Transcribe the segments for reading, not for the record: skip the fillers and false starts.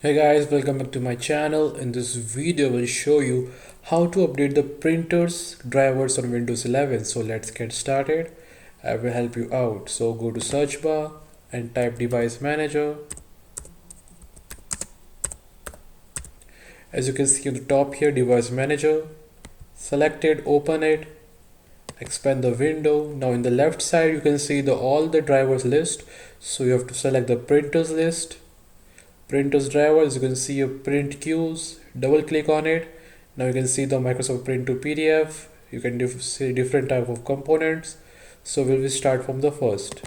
Hey guys, welcome back to my channel. In this video, I will show you how to update the printers drivers on Windows 11. So let's get started. I will help you out. So go to search bar and type device manager. As you can see on the top here, device manager. Select it, open it, expand the window. Now in the left side, you can see all the drivers list. So you have to select the printers list. Printers drivers, you can see your print queues, double click on it. Now you can see the Microsoft Print to PDF. You can see different type of components. So we will start from the first.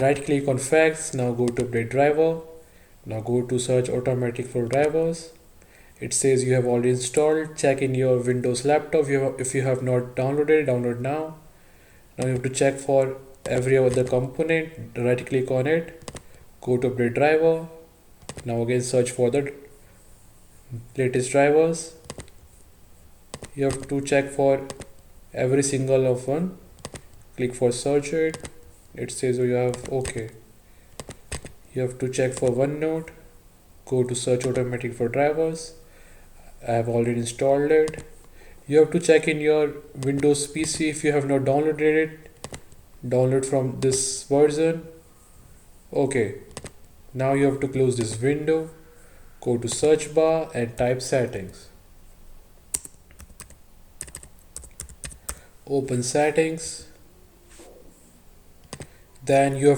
Right click on facts. Now go to update driver. Now go to search automatic for drivers. It says you have already installed. Check in your Windows laptop. If you have not downloaded, download now. Now you have to check for every other component. Right click on it. Go to update driver. Now again search for the latest drivers. You have to check for every single of one. Click for search it. It says you have okay. You have to check for OneNote. Go to search automatic for drivers. I have already installed it. You have to check in your Windows PC if you have not downloaded it. Download from this version. Okay. Now you have to close this window, go to search bar and type settings. Open settings. Then you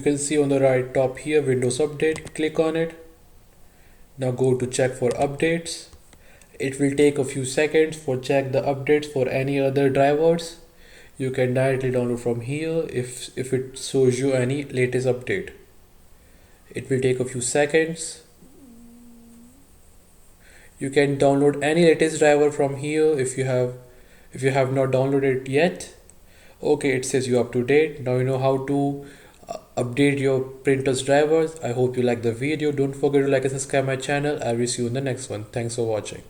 can see on the right top here Windows Update, click on it. Now go to check for updates. It will take a few seconds for check the updates for any other drivers. You can directly download from here if it shows you any latest update. It will take a few seconds. You can download any latest driver from here if you have not downloaded it yet. Okay, it says you up to date. Now you know how to update your printers drivers. I hope you like the video. Don't forget to like and subscribe my channel. I will see you in the next one. Thanks for watching.